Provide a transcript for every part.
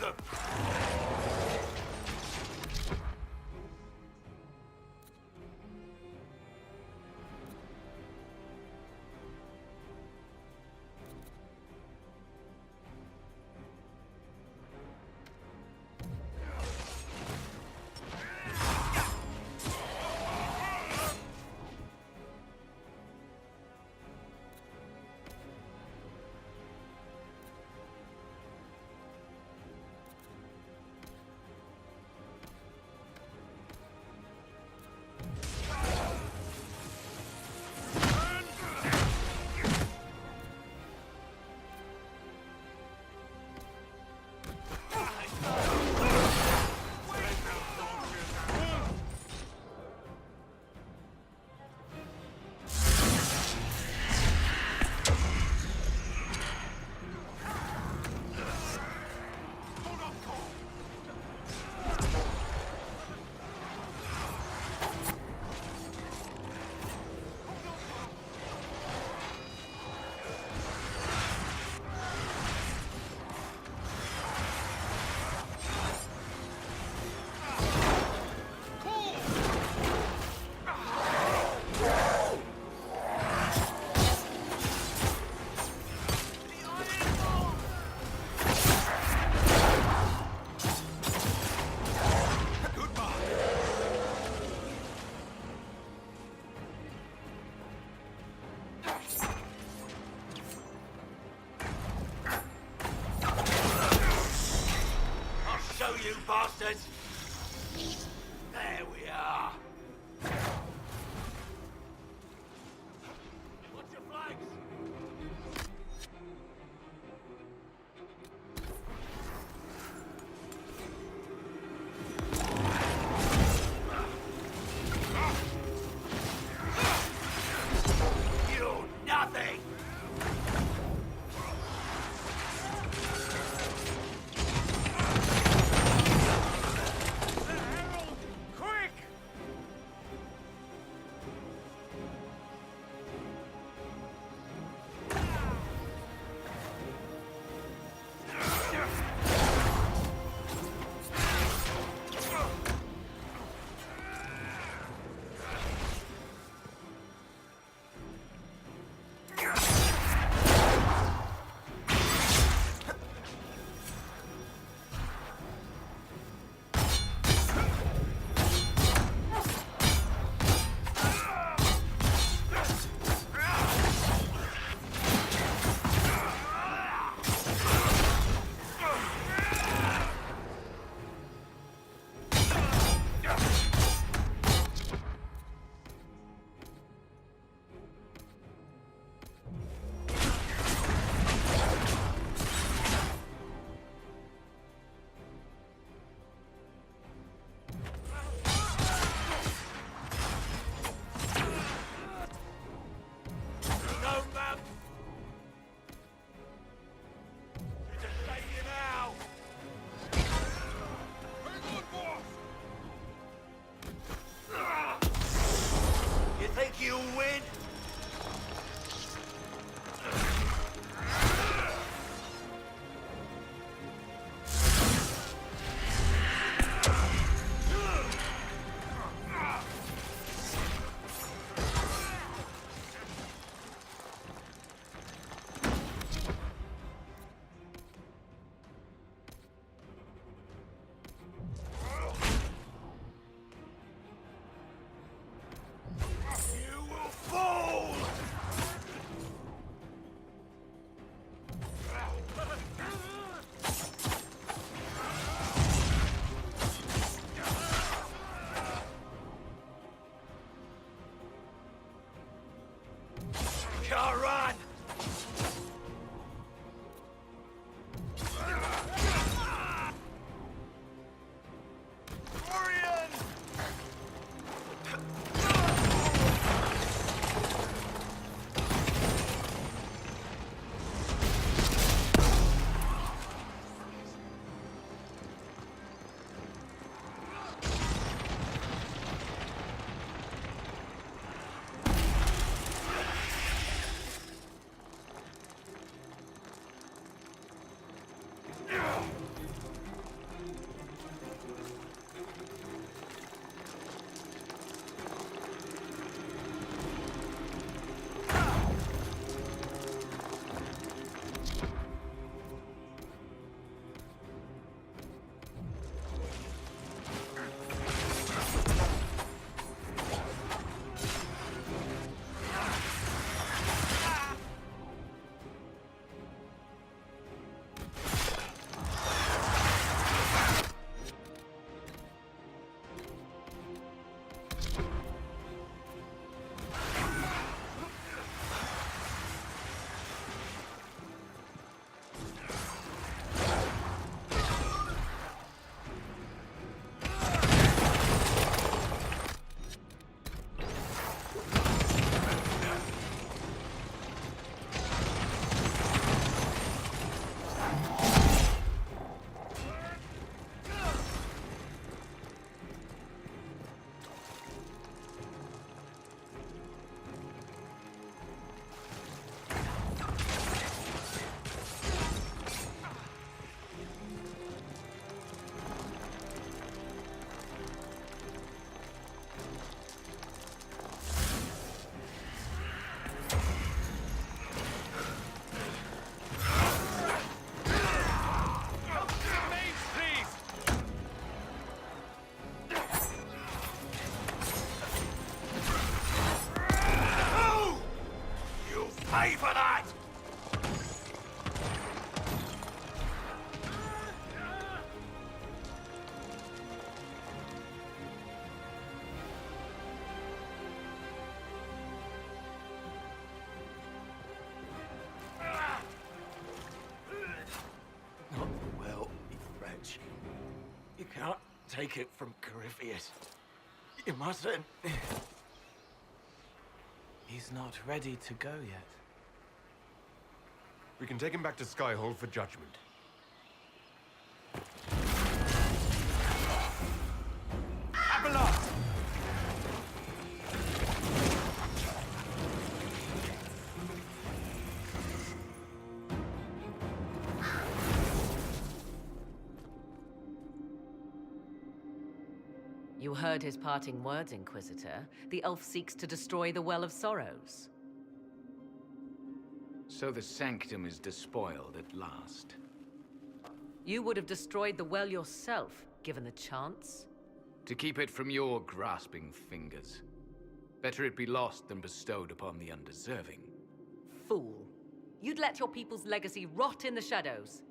them! You bastards! There we are! Watch your flags! You're nothing! The Herald take it from Corypheus. You mustn't. He's not ready to go yet. We can take him back to Skyhold for judgment. Abelard! You heard his parting words, Inquisitor. The elf seeks to destroy the Well of Sorrows. So the Sanctum is despoiled at last. You would have destroyed the well yourself, given the chance. To keep it from your grasping fingers. Better it be lost than bestowed upon the undeserving. Fool. You'd let your people's legacy rot in the shadows.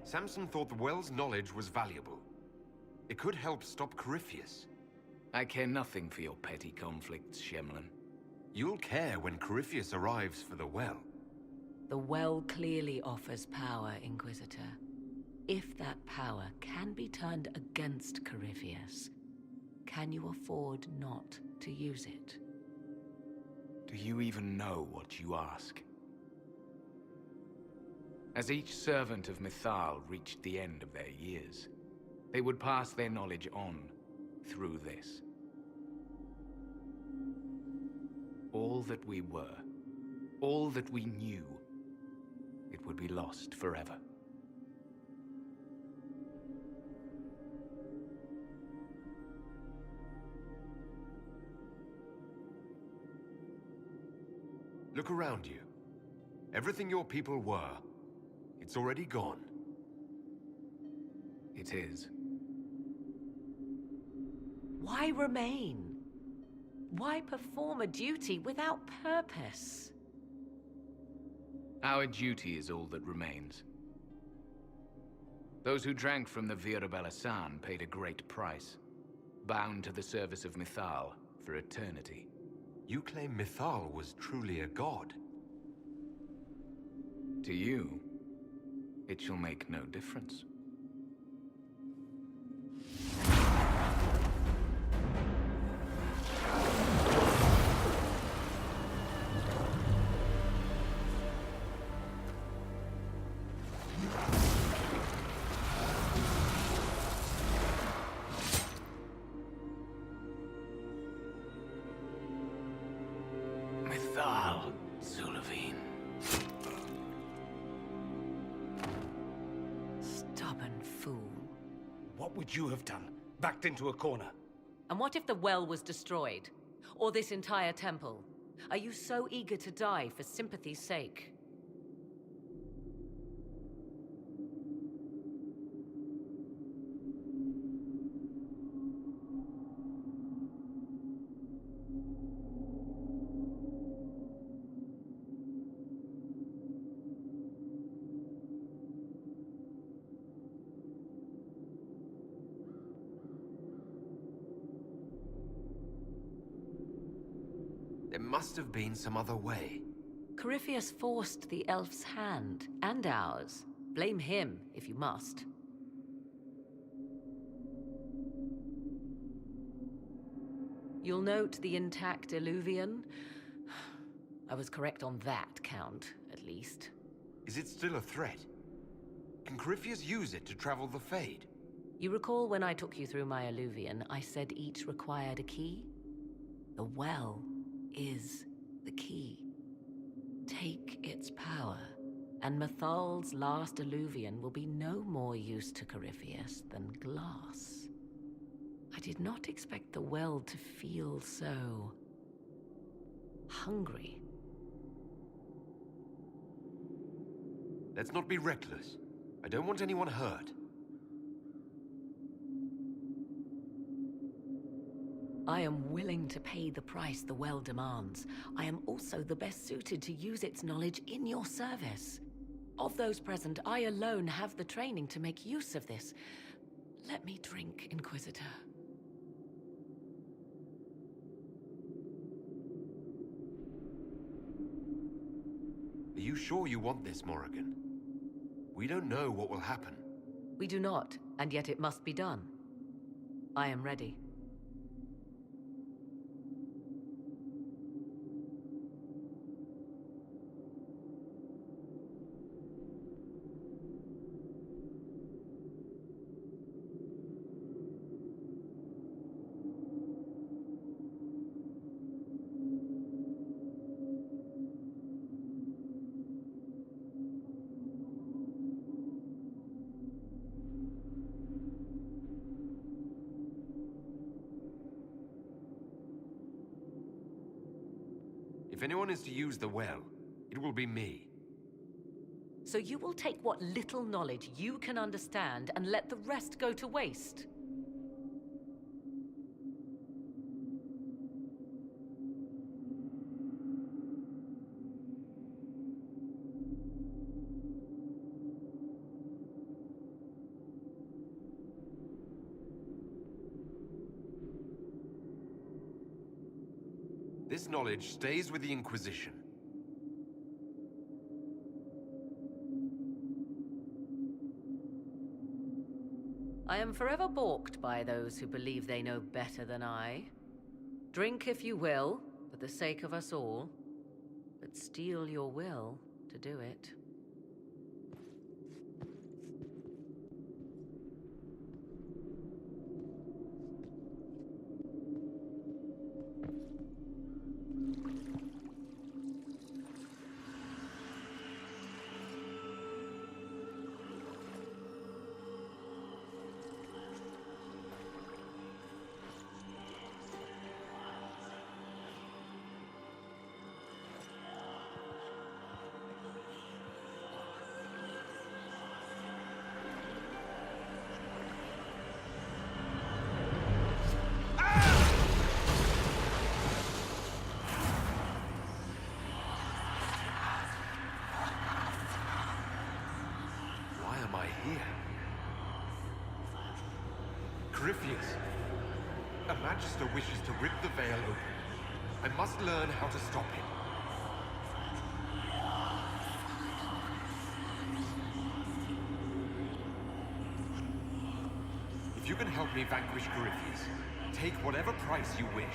Samson thought the well's knowledge was valuable. It could help stop Corypheus. I care nothing for your petty conflicts, Shemlin. You'll care when Corypheus arrives for the well. The well clearly offers power, Inquisitor. If that power can be turned against Corypheus, can you afford not to use it? Do you even know what you ask? As each servant of Mythal reached the end of their years, they would pass their knowledge on through this. All that we were, all that we knew, it would be lost forever. Look around you. Everything your people were, it's already gone. It is. Why remain? Why perform a duty without purpose? Our duty is all that remains. Those who drank from the Vira Belasan paid a great price, bound to the service of Mythal for eternity. You claim Mythal was truly a god. To you, it shall make no difference. Mythal, Zul'Avin. Stubborn fool. What would you have done? Backed into a corner? And what if the well was destroyed? Or this entire temple? Are you so eager to die for sympathy's sake? There must have been some other way. Corypheus forced the elf's hand, and ours. Blame him, if you must. You'll note the intact Illuvian. I was correct on that count, at least. Is it still a threat? Can Corypheus use it to travel the Fade? You recall when I took you through my Illuvian, I said each required a key? The well is the key. Take its power, and Mythal's last Illuvian will be no more use to Corypheus than glass. I did not expect the well to feel so hungry. Let's not be reckless. I don't want anyone hurt. I am willing to pay the price the well demands. I am also the best suited to use its knowledge in your service. Of those present, I alone have the training to make use of this. Let me drink, Inquisitor. you sure you want this, Morrigan? We don't know what will happen. We do not, and yet it must be done. I am ready. If anyone is to use the well, it will be me. So you will take what little knowledge you can understand and let the rest go to waste? This knowledge stays with the Inquisition. I am forever balked by those who believe they know better than I. Drink if you will, for the sake of us all, but steel your will to do it. Corypheus, a Magister wishes to rip the veil open. I must learn how to stop him. If you can help me vanquish Corypheus, take whatever price you wish.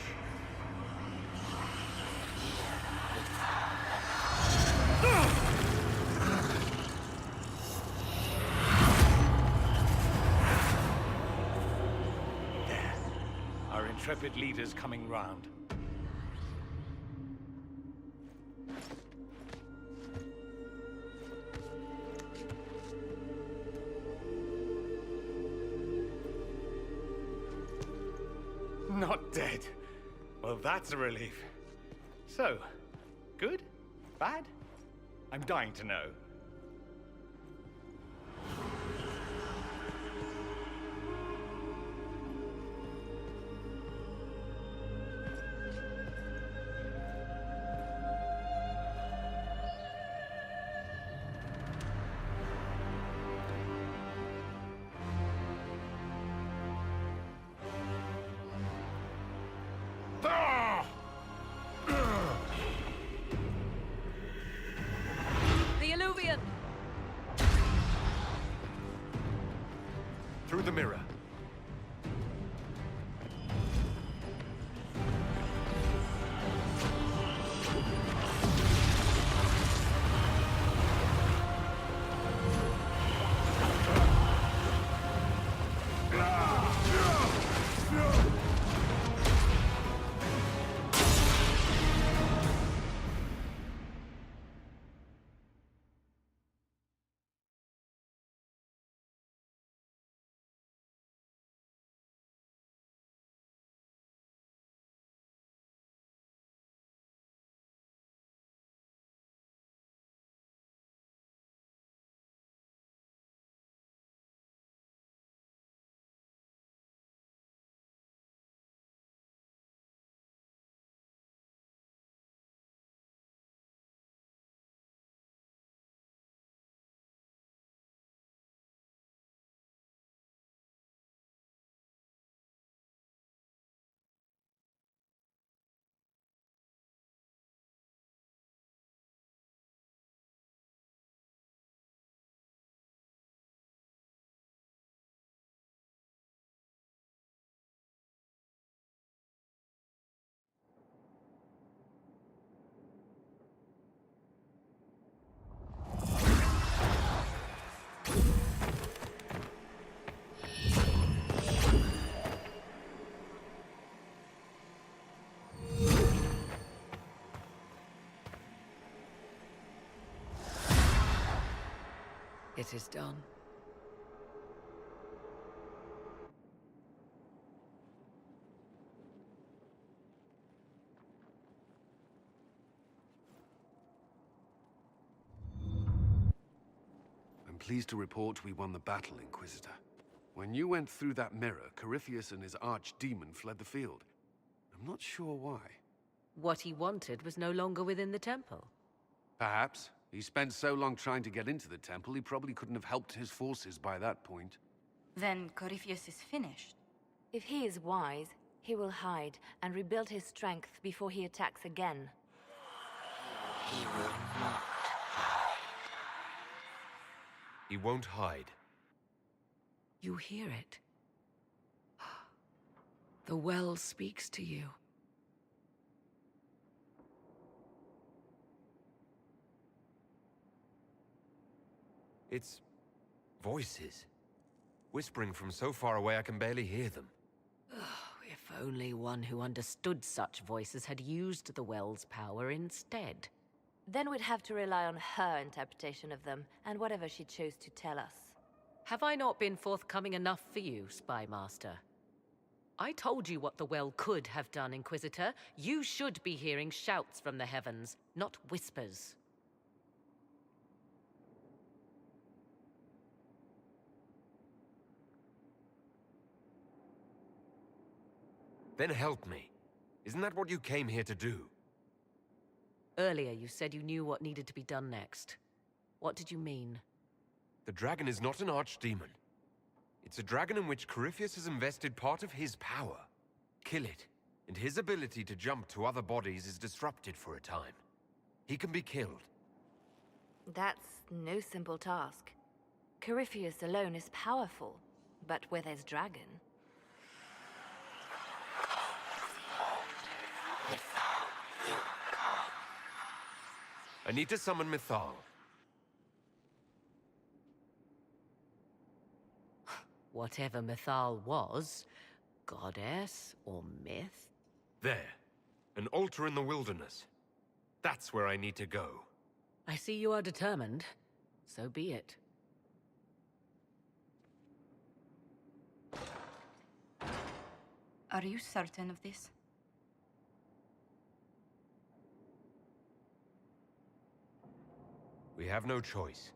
Our intrepid leader's coming round. Not dead. Well, that's a relief. So, good? Bad? I'm dying to know. Through the mirror. It is done. I'm pleased to report we won the battle, Inquisitor. When you went through that mirror, Corypheus and his archdemon fled the field. I'm not sure why. What he wanted was no longer within the temple. Perhaps. He spent so long trying to get into the temple, he probably couldn't have helped his forces by that point. Then Corypheus is finished. If he is wise, he will hide and rebuild his strength before he attacks again. He will not. He won't hide. You hear it. The well speaks to you. It's voices. Whispering from so far away I can barely hear them. If only one who understood such voices had used the well's power instead. Then we'd have to rely on her interpretation of them, and whatever she chose to tell us. Have I not been forthcoming enough for you, Spy Master? I told you what the well could have done, Inquisitor. You should be hearing shouts from the heavens, not whispers. Then help me. Isn't that what you came here to do? Earlier you said you knew what needed to be done next. What did you mean? The dragon is not an archdemon. It's a dragon in which Corypheus has invested part of his power. Kill it, and his ability to jump to other bodies is disrupted for a time. He can be killed. That's no simple task. Corypheus alone is powerful, but where there's dragon... I need to summon Mythal. Whatever Mythal was, goddess or myth? There. An altar in the wilderness. That's where I need to go. I see you are determined. So be it. Are you certain of this? We have no choice.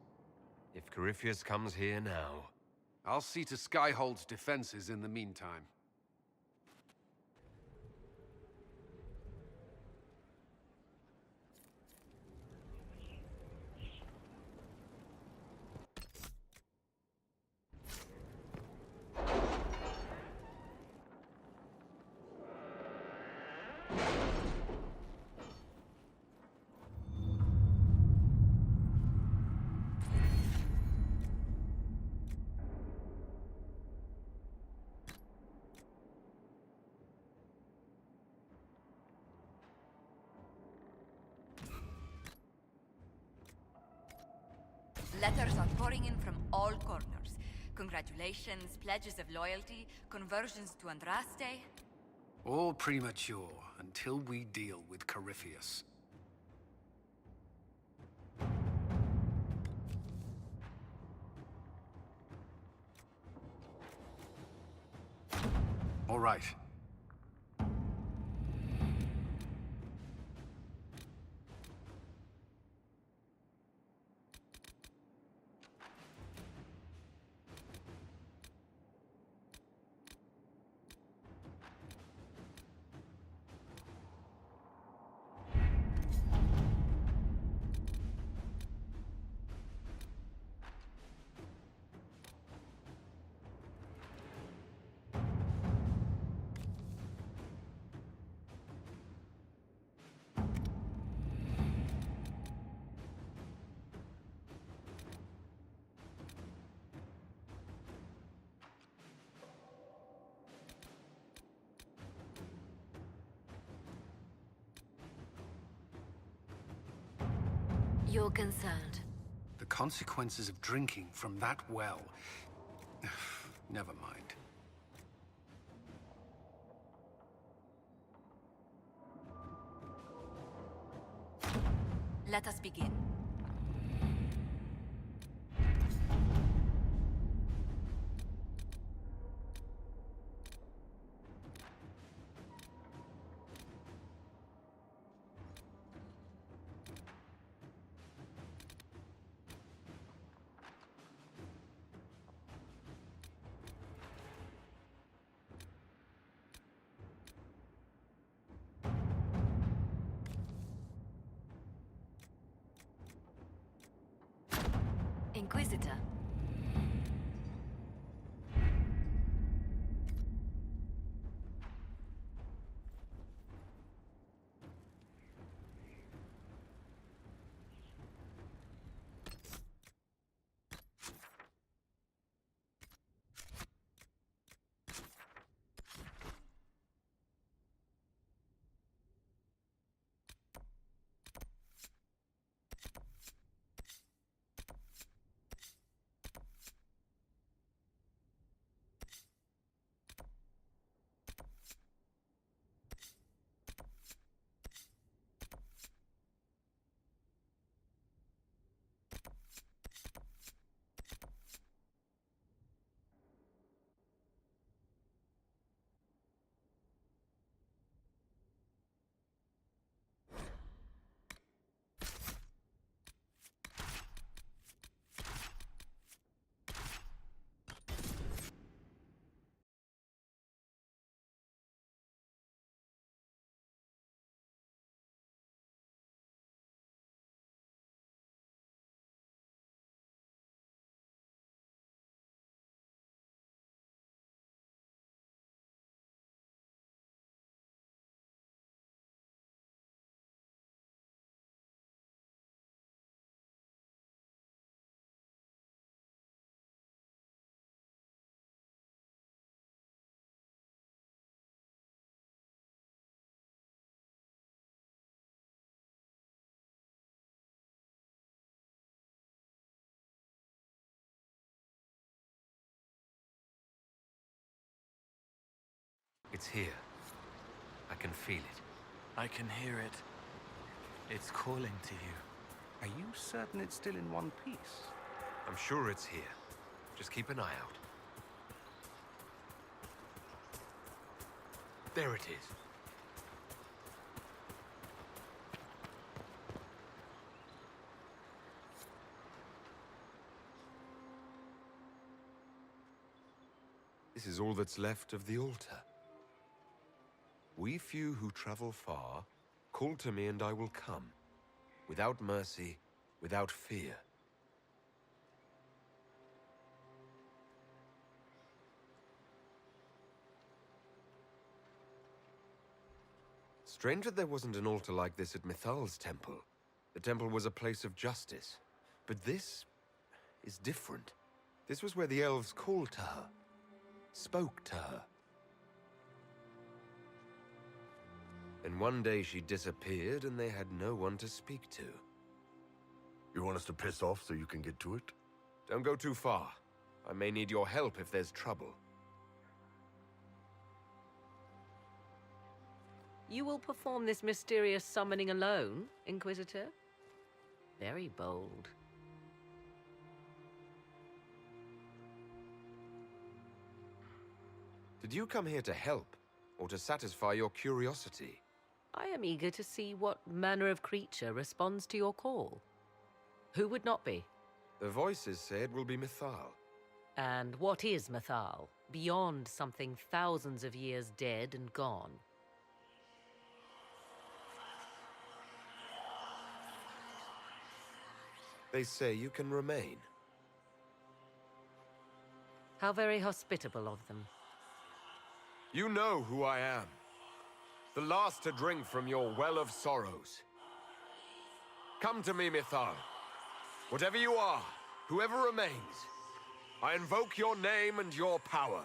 If Corypheus comes here now... I'll see to Skyhold's defenses in the meantime. Letters are pouring in from all corners. Congratulations, pledges of loyalty, conversions to Andraste. All premature until we deal with Corypheus. All right. You're concerned. The consequences of drinking from that well. Never mind. Let us begin. Inquisitor. It's here. I can feel it. I can hear it. It's calling to you. Are you certain it's still in one piece? I'm sure it's here. Just keep an eye out. There it is. This is all that's left of the altar. We few who travel far, call to me and I will come. Without mercy, without fear. Strange that there wasn't an altar like this at Mithal's temple. The temple was a place of justice. But this is different. This was where the elves called to her, spoke to her. And one day she disappeared and they had no one to speak to. You want us to piss off so you can get to it? Don't go too far. I may need your help if there's trouble. You will perform this mysterious summoning alone, Inquisitor? Very bold. Did you come here to help, or to satisfy your curiosity? I am eager to see what manner of creature responds to your call. Who would not be? The voices say it will be Mithal. And what is Mithal, beyond something thousands of years dead and gone? They say you can remain. How very hospitable of them. You know who I am. The last to drink from your well of sorrows. Come to me, Mithal. Whatever you are, whoever remains, I invoke your name and your power.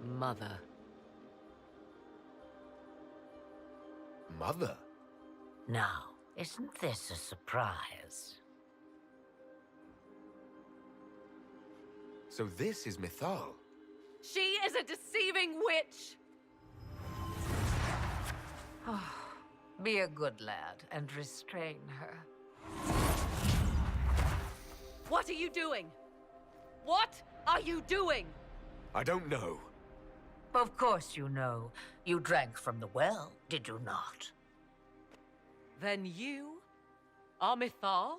Mother. Mother? Now, isn't this a surprise? So this is Mithal. She is a deceiving witch! Be a good lad and restrain her. What are you doing? What are you doing? I don't know. Of course you know. You drank from the well, did you not? Then you are Mythal?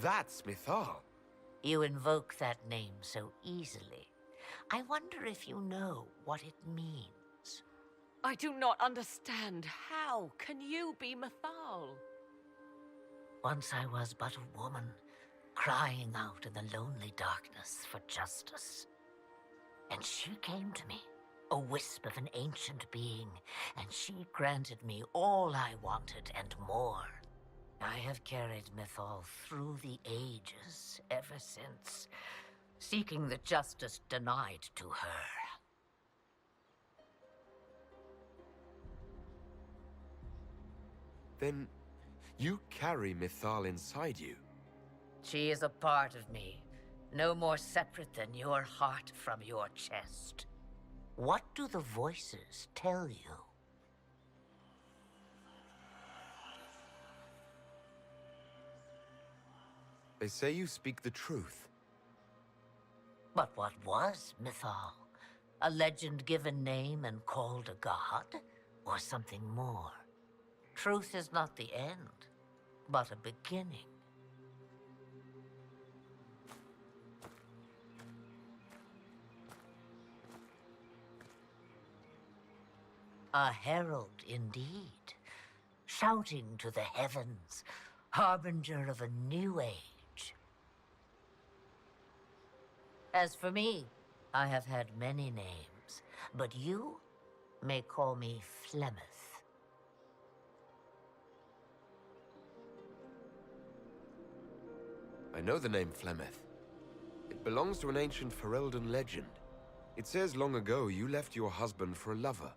That's Mythal. You invoke that name so easily. I wonder if you know what it means. I do not understand. How can you be Mythal? Once I was but a woman, crying out in the lonely darkness for justice. And she came to me, a wisp of an ancient being, and she granted me all I wanted and more. I have carried Mythal through the ages ever since, seeking the justice denied to her. Then you carry Mythal inside you. She is a part of me, no more separate than your heart from your chest. What do the voices tell you? They say you speak the truth. But what was Mythal? A legend given name and called a god? Or something more? Truth is not the end, but a beginning. A herald indeed, shouting to the heavens, harbinger of a new age. As for me, I have had many names, but you may call me Flemeth. I know the name Flemeth. It belongs to an ancient Ferelden legend. It says long ago you left your husband for a lover.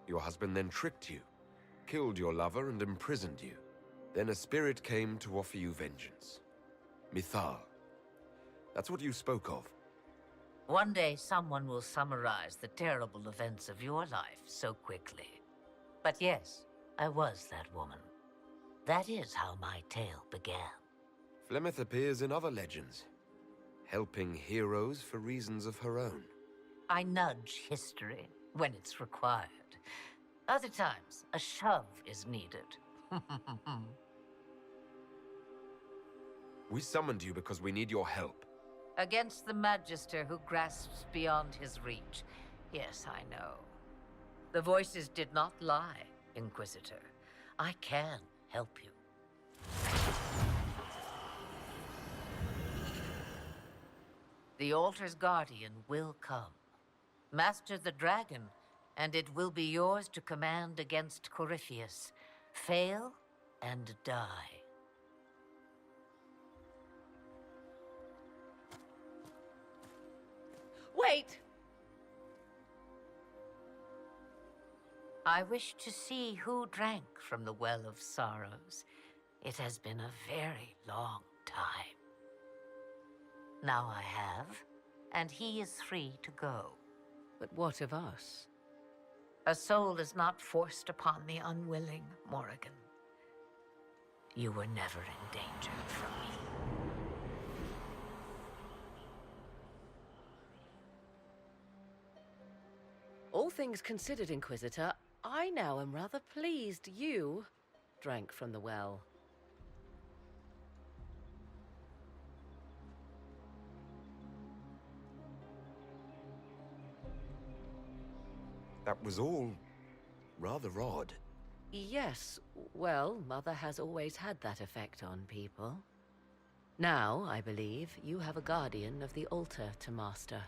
Your husband then tricked you, killed your lover and imprisoned you. Then a spirit came to offer you vengeance. Mythal. That's what you spoke of. One day someone will summarize the terrible events of your life so quickly. But yes, I was that woman. That is how my tale began. Flemeth appears in other legends, helping heroes for reasons of her own. I nudge history when it's required. Other times, a shove is needed. We summoned you because we need your help. Against the Magister who grasps beyond his reach. Yes, I know. The voices did not lie, Inquisitor. I can help you. The Altar's Guardian will come. Master the Dragon, and it will be yours to command against Corypheus. Fail and die. Wait! I wish to see who drank from the Well of Sorrows. It has been a very long time. Now I have, and he is free to go. But what of us? A soul is not forced upon the unwilling, Morrigan. You were never in danger from me. All things considered, Inquisitor, I now am rather pleased you drank from the well. That was all rather odd. Yes, well, Mother has always had that effect on people. Now, I believe, you have a guardian of the altar to master.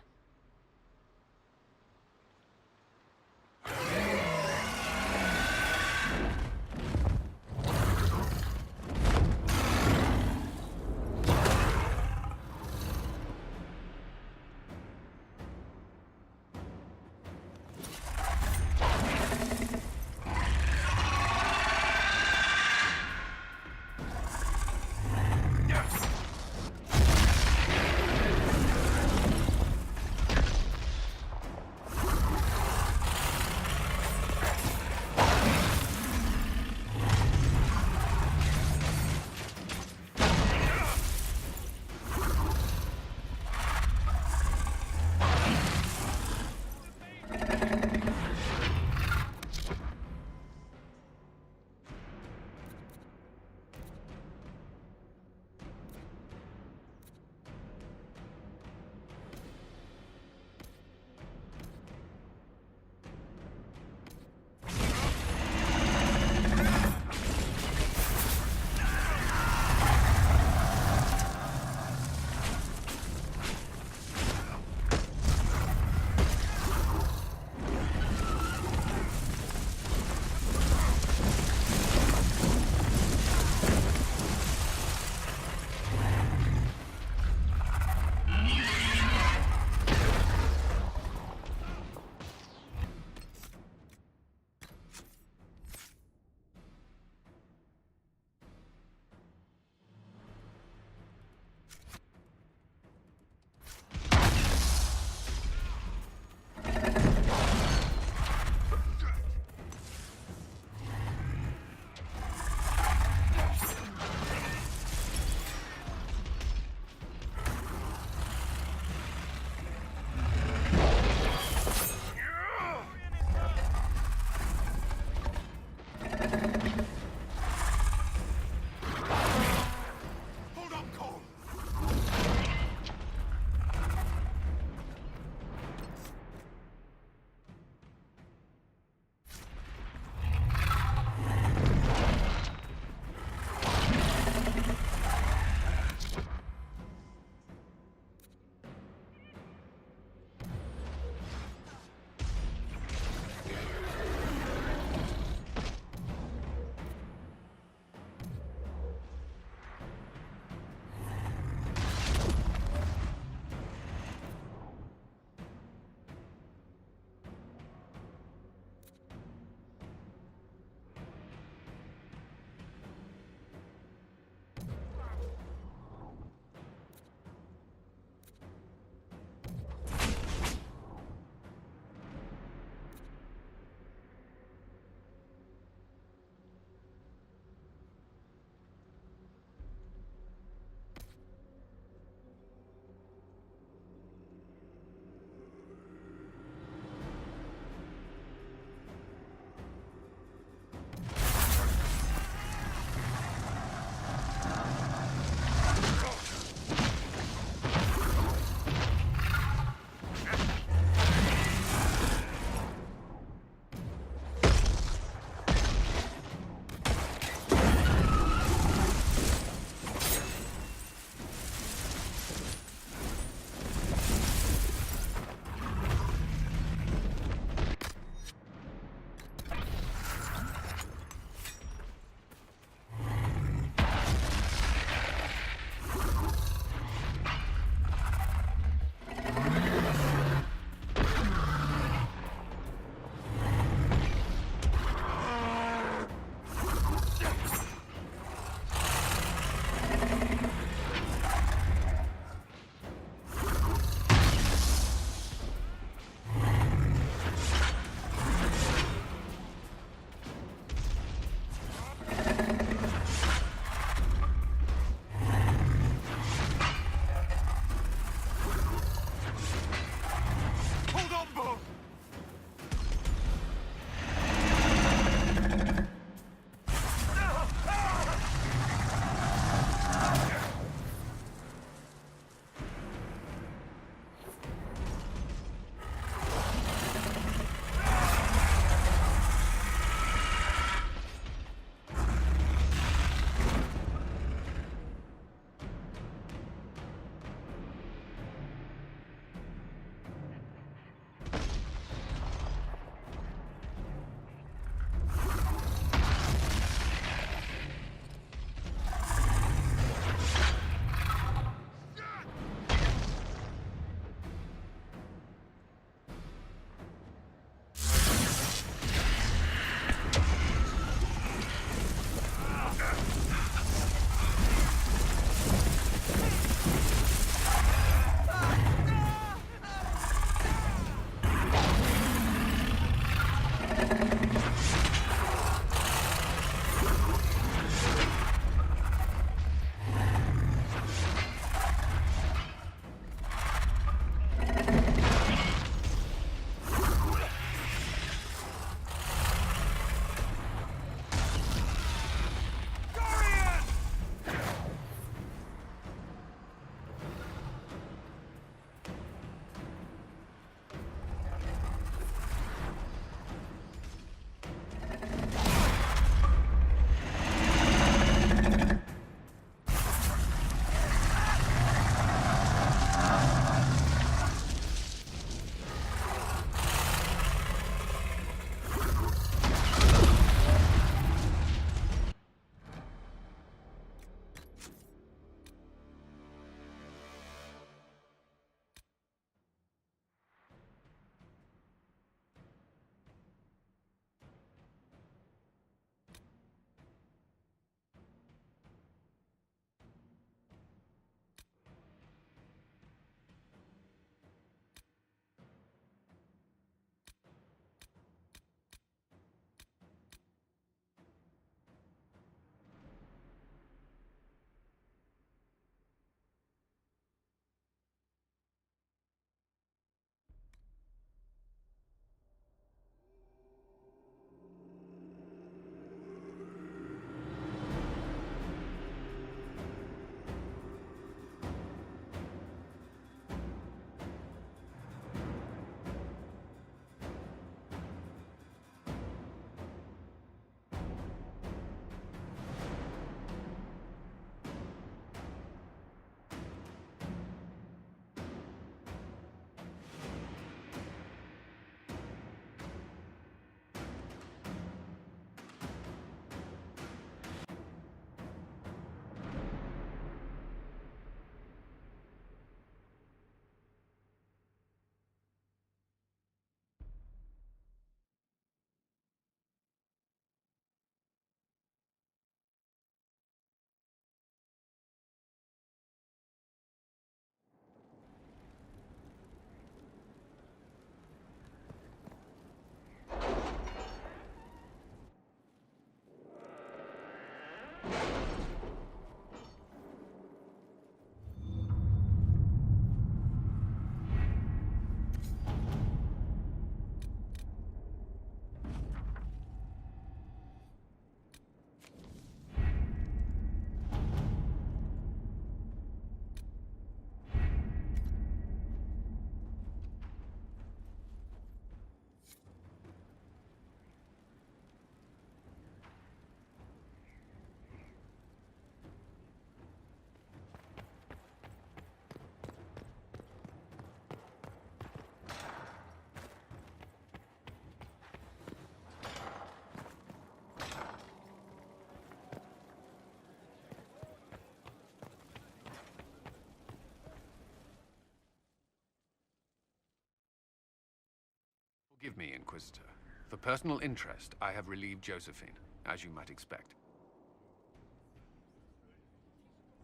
Forgive me, Inquisitor. For personal interest, I have relieved Josephine, as you might expect.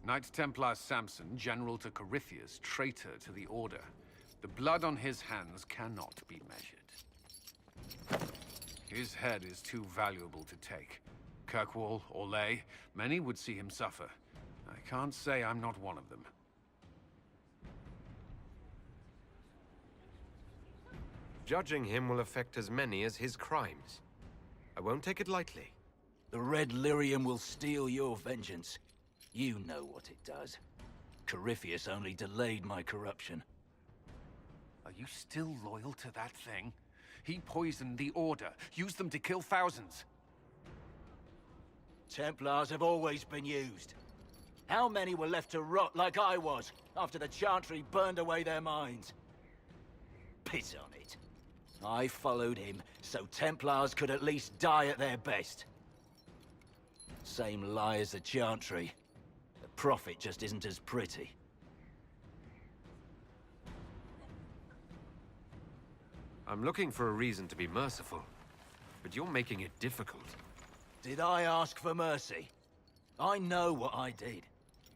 Knight Templar Samson, General to Corypheus, traitor to the Order. The blood on his hands cannot be measured. His head is too valuable to take. Kirkwall, Orlais, many would see him suffer. I can't say I'm not one of them. Judging him will affect as many as his crimes. I won't take it lightly. The Red Lyrium will steal your vengeance. You know what it does. Corypheus only delayed my corruption. Are you still loyal to that thing? He poisoned the Order, used them to kill thousands. Templars have always been used. How many were left to rot like I was, after the Chantry burned away their minds? Piss on it. I followed him, so Templars could at least die at their best. Same lie as the Chantry. The Prophet just isn't as pretty. I'm looking for a reason to be merciful, but you're making it difficult. Did I ask for mercy? I know what I did.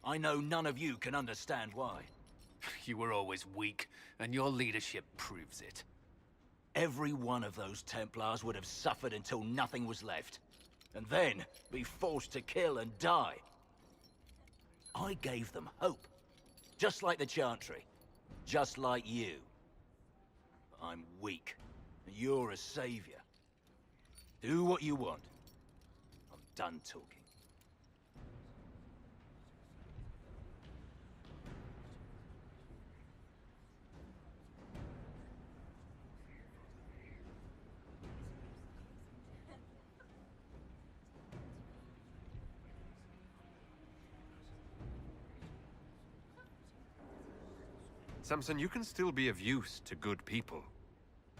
I know none of you can understand why. You were always weak, and your leadership proves it. every one of those Templars would have suffered until nothing was left. And then be forced to kill and die. I gave them hope. Just like the Chantry. Just like you. But I'm weak. And you're a savior. Do what you want. I'm done talking. Samson, you can still be of use to good people.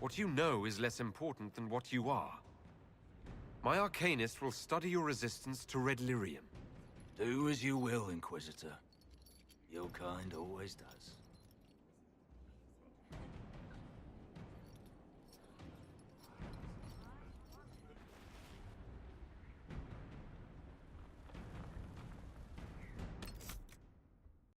What you know is less important than what you are. My Arcanist will study your resistance to Red Lyrium. Do as you will, Inquisitor. Your kind always does.